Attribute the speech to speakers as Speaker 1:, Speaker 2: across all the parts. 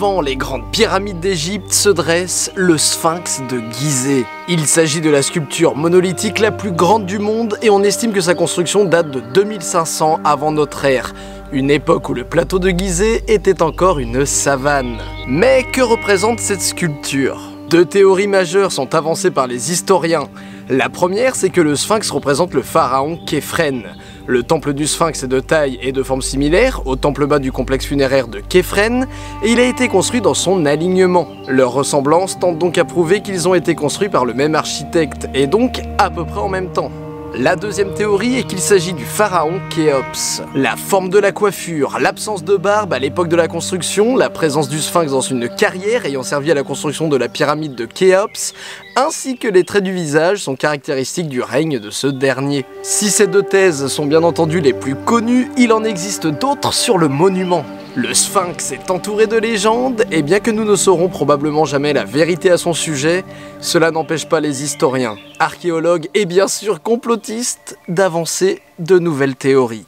Speaker 1: Devant les grandes pyramides d'Égypte se dresse le Sphinx de Gizeh. Il s'agit de la sculpture monolithique la plus grande du monde et on estime que sa construction date de 2500 avant notre ère, une époque où le plateau de Gizeh était encore une savane. Mais que représente cette sculpture ? Deux théories majeures sont avancées par les historiens. La première, c'est que le Sphinx représente le pharaon Khéphren. Le temple du Sphinx est de taille et de forme similaire au temple bas du complexe funéraire de Khéphren, et il a été construit dans son alignement. Leur ressemblance tente donc à prouver qu'ils ont été construits par le même architecte, et donc à peu près en même temps. La deuxième théorie est qu'il s'agit du pharaon Khéops. La forme de la coiffure, l'absence de barbe à l'époque de la construction, la présence du Sphinx dans une carrière ayant servi à la construction de la pyramide de Khéops, ainsi que les traits du visage sont caractéristiques du règne de ce dernier. Si ces deux thèses sont bien entendu les plus connues, il en existe d'autres sur le monument. Le Sphinx est entouré de légendes, et bien que nous ne saurons probablement jamais la vérité à son sujet, cela n'empêche pas les historiens, archéologues et bien sûr complotistes d'avancer de nouvelles théories.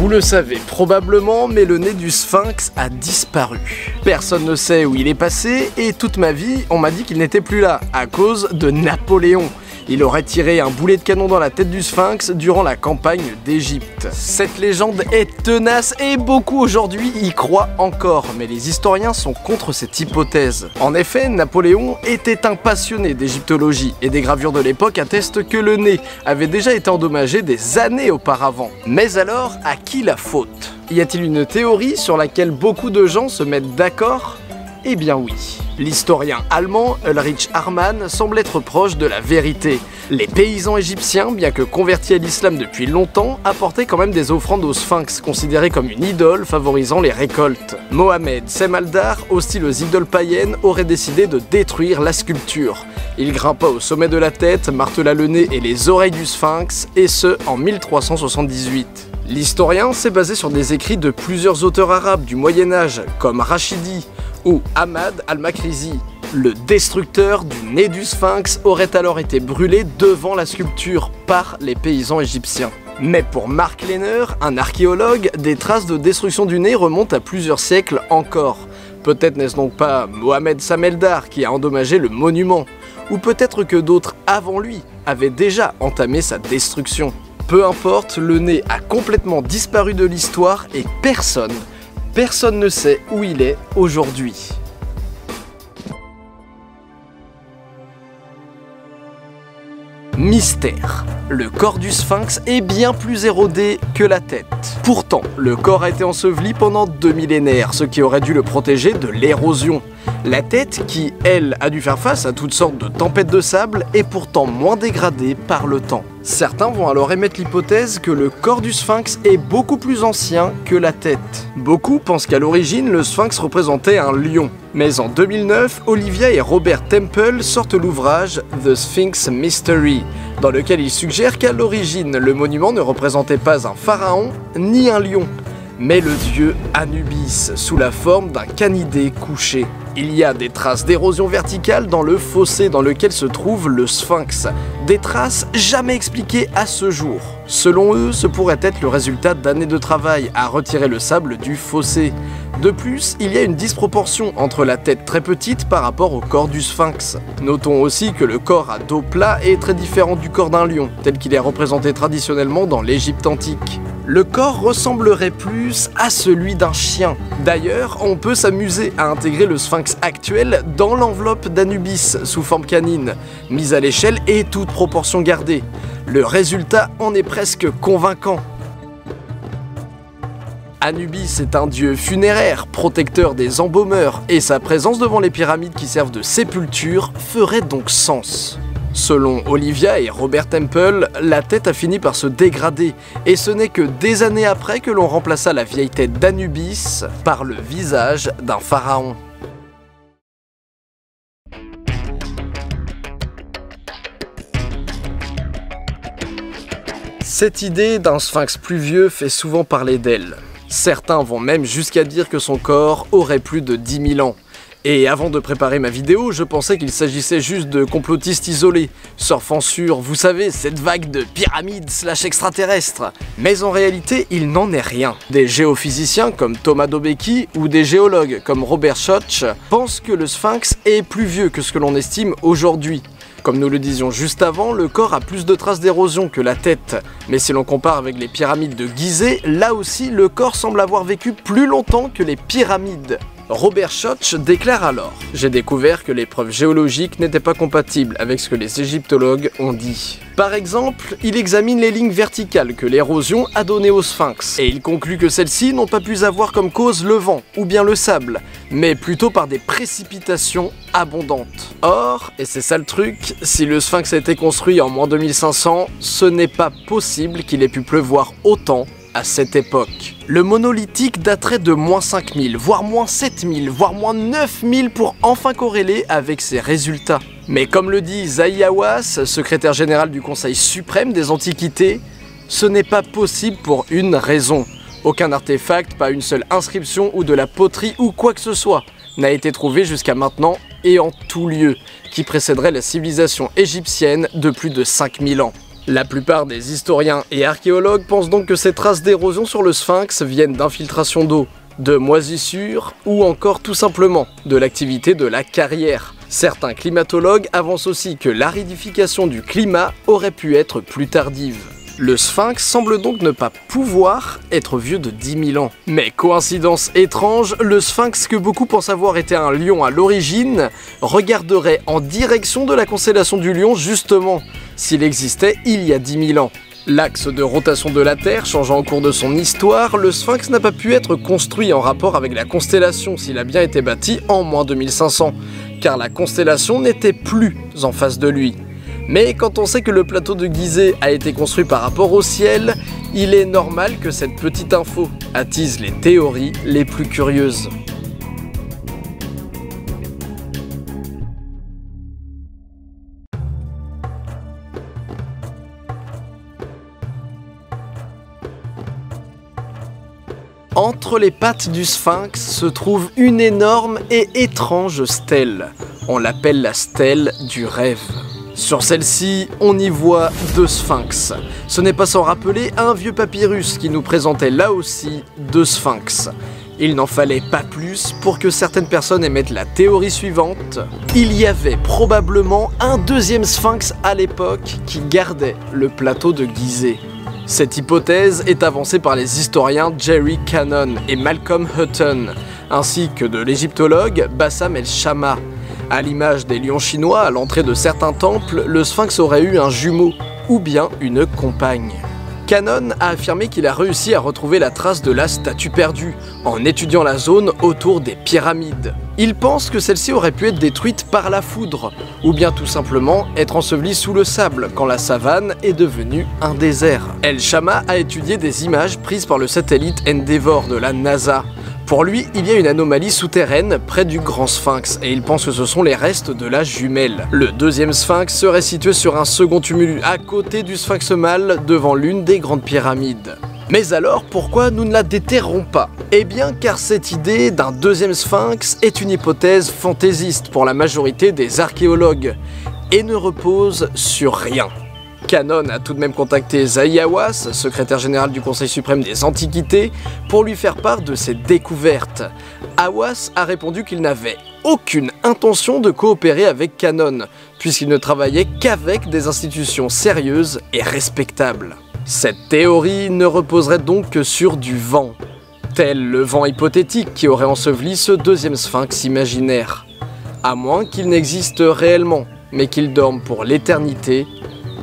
Speaker 1: Vous le savez probablement, mais le nez du Sphinx a disparu. Personne ne sait où il est passé, et toute ma vie, on m'a dit qu'il n'était plus là, à cause de Napoléon. Il aurait tiré un boulet de canon dans la tête du Sphinx durant la campagne d'Égypte. Cette légende est tenace et beaucoup aujourd'hui y croient encore, mais les historiens sont contre cette hypothèse. En effet, Napoléon était un passionné d'égyptologie et des gravures de l'époque attestent que le nez avait déjà été endommagé des années auparavant. Mais alors, à qui la faute? Y a-t-il une théorie sur laquelle beaucoup de gens se mettent d'accord? Eh bien oui. L'historien allemand Ulrich Hartmann semble être proche de la vérité. Les paysans égyptiens, bien que convertis à l'islam depuis longtemps, apportaient quand même des offrandes au Sphinx, considéré comme une idole favorisant les récoltes. Mohamed Semaldar, hostile aux idoles païennes, aurait décidé de détruire la sculpture. Il grimpa au sommet de la tête, martela le nez et les oreilles du Sphinx, et ce en 1378. L'historien s'est basé sur des écrits de plusieurs auteurs arabes du Moyen-Âge, comme Rachidi ou Ahmad al-Makrizi. Le destructeur du nez du Sphinx aurait alors été brûlé devant la sculpture par les paysans égyptiens. Mais pour Mark Lehner, un archéologue, des traces de destruction du nez remontent à plusieurs siècles encore. Peut-être n'est-ce donc pas Mohamed Sameldar qui a endommagé le monument, ou peut-être que d'autres avant lui avaient déjà entamé sa destruction. Peu importe, le nez a complètement disparu de l'histoire et personne ne sait où il est aujourd'hui. Mystère. Le corps du Sphinx est bien plus érodé que la tête. Pourtant, le corps a été enseveli pendant 2 millénaires, ce qui aurait dû le protéger de l'érosion. La tête, qui, elle, a dû faire face à toutes sortes de tempêtes de sable, est pourtant moins dégradée par le temps. Certains vont alors émettre l'hypothèse que le corps du Sphinx est beaucoup plus ancien que la tête. Beaucoup pensent qu'à l'origine, le Sphinx représentait un lion. Mais en 2009, Olivia et Robert Temple sortent l'ouvrage The Sphinx Mystery, dans lequel ils suggèrent qu'à l'origine, le monument ne représentait pas un pharaon ni un lion, mais le dieu Anubis, sous la forme d'un canidé couché. Il y a des traces d'érosion verticale dans le fossé dans lequel se trouve le Sphinx, des traces jamais expliquées à ce jour. Selon eux, ce pourrait être le résultat d'années de travail à retirer le sable du fossé. De plus, il y a une disproportion entre la tête très petite par rapport au corps du Sphinx. Notons aussi que le corps à dos plat est très différent du corps d'un lion, tel qu'il est représenté traditionnellement dans l'Égypte antique. Le corps ressemblerait plus à celui d'un chien. D'ailleurs, on peut s'amuser à intégrer le Sphinx actuel dans l'enveloppe d'Anubis sous forme canine, mise à l'échelle et toute proportion gardée. Le résultat en est presque convaincant. Anubis est un dieu funéraire, protecteur des embaumeurs, et sa présence devant les pyramides qui servent de sépulture ferait donc sens. Selon Olivia et Robert Temple, la tête a fini par se dégrader, et ce n'est que des années après que l'on remplaça la vieille tête d'Anubis par le visage d'un pharaon. Cette idée d'un sphinx plus vieux fait souvent parler d'elle. Certains vont même jusqu'à dire que son corps aurait plus de 10 000 ans. Et avant de préparer ma vidéo, je pensais qu'il s'agissait juste de complotistes isolés, surfant sur, vous savez, cette vague de pyramides / extraterrestres. Mais en réalité, il n'en est rien. Des géophysiciens comme Thomas Dobecki ou des géologues comme Robert Schoch pensent que le Sphinx est plus vieux que ce que l'on estime aujourd'hui. Comme nous le disions juste avant, le corps a plus de traces d'érosion que la tête. Mais si l'on compare avec les pyramides de Gizeh, là aussi, le corps semble avoir vécu plus longtemps que les pyramides. Robert Schoch déclare alors « J'ai découvert que les preuves géologiques n'étaient pas compatibles avec ce que les égyptologues ont dit. » Par exemple, il examine les lignes verticales que l'érosion a données au Sphinx, et il conclut que celles-ci n'ont pas pu avoir comme cause le vent ou bien le sable, mais plutôt par des précipitations abondantes. Or, et c'est ça le truc, si le Sphinx a été construit en moins 2500, ce n'est pas possible qu'il ait pu pleuvoir autant à cette époque. Le monolithique daterait de moins 5000, voire moins 7000, voire moins 9000 pour enfin corréler avec ces résultats. Mais comme le dit Zahi Hawass, secrétaire général du Conseil suprême des Antiquités, ce n'est pas possible pour une raison. Aucun artefact, pas une seule inscription ou de la poterie ou quoi que ce soit n'a été trouvé jusqu'à maintenant et en tout lieu, qui précéderait la civilisation égyptienne de plus de 5000 ans. La plupart des historiens et archéologues pensent donc que ces traces d'érosion sur le Sphinx viennent d'infiltration d'eau, de moisissures ou encore tout simplement de l'activité de la carrière. Certains climatologues avancent aussi que l'aridification du climat aurait pu être plus tardive. Le Sphinx semble donc ne pas pouvoir être vieux de 10 000 ans. Mais coïncidence étrange, le Sphinx que beaucoup pensent avoir été un lion à l'origine, regarderait en direction de la constellation du Lion justement, s'il existait il y a 10 000 ans. L'axe de rotation de la Terre changeant au cours de son histoire, le Sphinx n'a pas pu être construit en rapport avec la constellation s'il a bien été bâti en moins 2500, car la constellation n'était plus en face de lui. Mais quand on sait que le plateau de Gizeh a été construit par rapport au ciel, il est normal que cette petite info attise les théories les plus curieuses. Entre les pattes du Sphinx se trouve une énorme et étrange stèle. On l'appelle la stèle du rêve. Sur celle-ci, on y voit deux sphinx. Ce n'est pas sans rappeler un vieux papyrus qui nous présentait là aussi deux sphinx. Il n'en fallait pas plus pour que certaines personnes émettent la théorie suivante. Il y avait probablement un deuxième sphinx à l'époque qui gardait le plateau de Gizeh. Cette hypothèse est avancée par les historiens Jerry Cannon et Malcolm Hutton, ainsi que de l'égyptologue Bassam el-Shamma. À l'image des lions chinois à l'entrée de certains temples, le sphinx aurait eu un jumeau, ou bien une compagne. Cannon a affirmé qu'il a réussi à retrouver la trace de la statue perdue, en étudiant la zone autour des pyramides. Il pense que celle-ci aurait pu être détruite par la foudre, ou bien tout simplement être ensevelie sous le sable quand la savane est devenue un désert. El-Shamma a étudié des images prises par le satellite Endeavour de la NASA. Pour lui, il y a une anomalie souterraine près du Grand Sphinx et il pense que ce sont les restes de la jumelle. Le deuxième Sphinx serait situé sur un second tumulus à côté du Sphinx mâle devant l'une des grandes pyramides. Mais alors, pourquoi nous ne la déterrons pas? Eh bien car cette idée d'un deuxième Sphinx est une hypothèse fantaisiste pour la majorité des archéologues et ne repose sur rien. Cannon a tout de même contacté Zahi Hawass, secrétaire général du Conseil suprême des Antiquités, pour lui faire part de ses découvertes. Hawass a répondu qu'il n'avait aucune intention de coopérer avec Cannon, puisqu'il ne travaillait qu'avec des institutions sérieuses et respectables. Cette théorie ne reposerait donc que sur du vent, tel le vent hypothétique qui aurait enseveli ce deuxième sphinx imaginaire. À moins qu'il n'existe réellement, mais qu'il dorme pour l'éternité,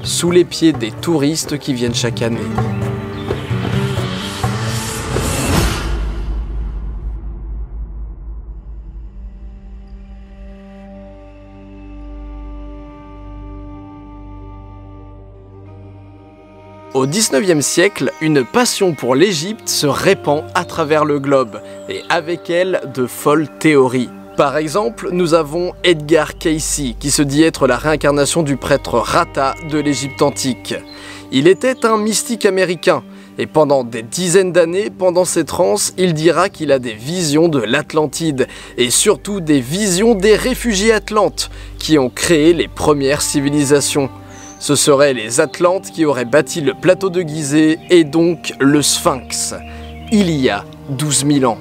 Speaker 1: sous les pieds des touristes qui viennent chaque année. Au XIXe siècle, une passion pour l'Égypte se répand à travers le globe, et avec elle de folles théories. Par exemple, nous avons Edgar Cayce, qui se dit être la réincarnation du prêtre Rata de l'Égypte antique. Il était un mystique américain, Et pendant des dizaines d'années, pendant ces transes, il dira qu'il a des visions de l'Atlantide, et surtout des visions des réfugiés atlantes, qui ont créé les premières civilisations. Ce seraient les Atlantes qui auraient bâti le plateau de Gizeh, et donc le Sphinx, il y a 12 000 ans.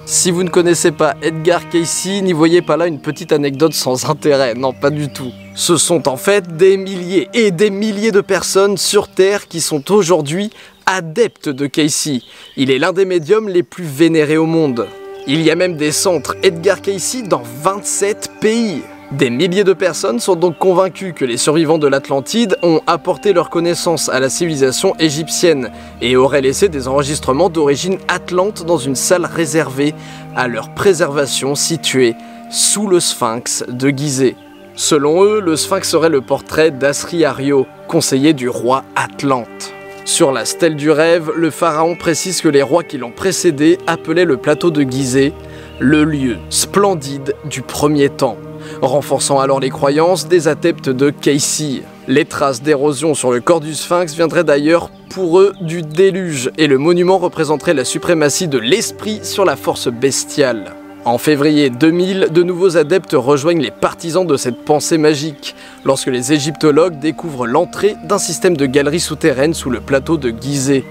Speaker 1: Si vous ne connaissez pas Edgar Cayce, n'y voyez pas là une petite anecdote sans intérêt, non pas du tout. Ce sont en fait des milliers et des milliers de personnes sur Terre qui sont aujourd'hui adeptes de Cayce. Il est l'un des médiums les plus vénérés au monde. Il y a même des centres Edgar Cayce dans 27 pays. Des milliers de personnes sont donc convaincues que les survivants de l'Atlantide ont apporté leur connaissance à la civilisation égyptienne et auraient laissé des enregistrements d'origine atlante dans une salle réservée à leur préservation située sous le Sphinx de Gizeh. Selon eux, le Sphinx serait le portrait d'Asriario, conseiller du roi Atlante. Sur la stèle du rêve, le pharaon précise que les rois qui l'ont précédé appelaient le plateau de Gizeh le lieu splendide du premier temps, renforçant alors les croyances des adeptes de Cayce. Les traces d'érosion sur le corps du Sphinx viendraient d'ailleurs pour eux du déluge, et le monument représenterait la suprématie de l'esprit sur la force bestiale. En février 2000, de nouveaux adeptes rejoignent les partisans de cette pensée magique, lorsque les égyptologues découvrent l'entrée d'un système de galeries souterraines sous le plateau de Gizeh,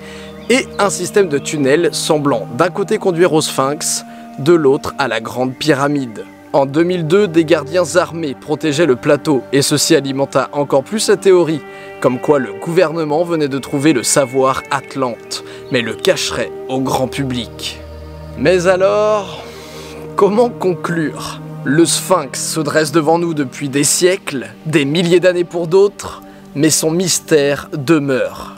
Speaker 1: et un système de tunnels semblant d'un côté conduire au Sphinx, de l'autre à la Grande Pyramide. En 2002, des gardiens armés protégeaient le plateau, et ceci alimenta encore plus la théorie, comme quoi le gouvernement venait de trouver le savoir atlante, mais le cacherait au grand public. Mais alors, comment conclure? Le Sphinx se dresse devant nous depuis des siècles, des milliers d'années pour d'autres, mais son mystère demeure.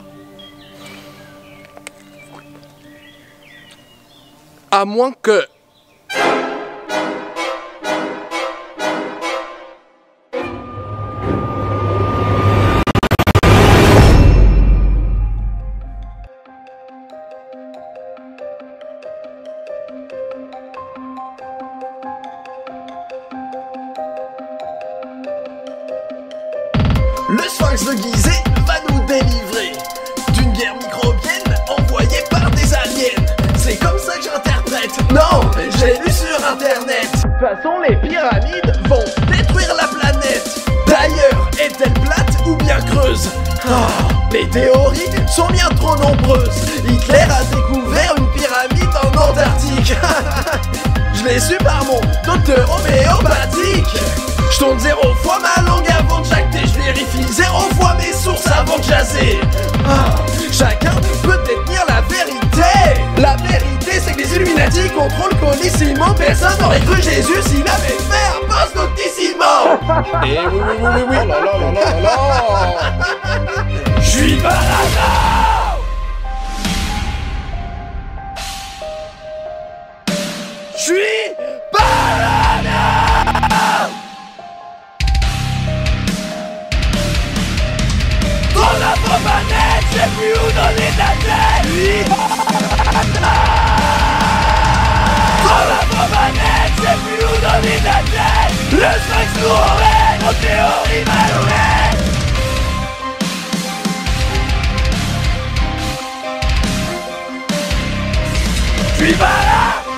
Speaker 1: À moins que...
Speaker 2: Le Sphinx de Gizeh va nous délivrer d'une guerre microbienne envoyée par des aliens. C'est comme ça que j'interprète. Non, mais j'ai lu sur internet. De toute façon, les pyramides vont détruire la planète. D'ailleurs, est-elle plate ou bien creuse? Les théories sont bien trop nombreuses. Hitler a découvert une pyramide en Antarctique. Je l'ai su par mon docteur homéopathique. Je tourne 0 fois ma langue avant de jacter. Je vérifie 0 fois mes sources avant de jaser. Chacun peut détenir la vérité. La vérité, c'est que les Illuminati contrôlent Colissimo. Personne n'aurait cru Jésus s'il avait fait un post doctissimo.
Speaker 1: Et oui, oh là là là là là.
Speaker 2: J'suis parano. J'suis parano. Dans la manette, j'ai plus où donner ta tête. Dans la manette, j'ai plus où donner ta tête. Le Sphinx nous aurait nos théories malouettes. J'suis pas là.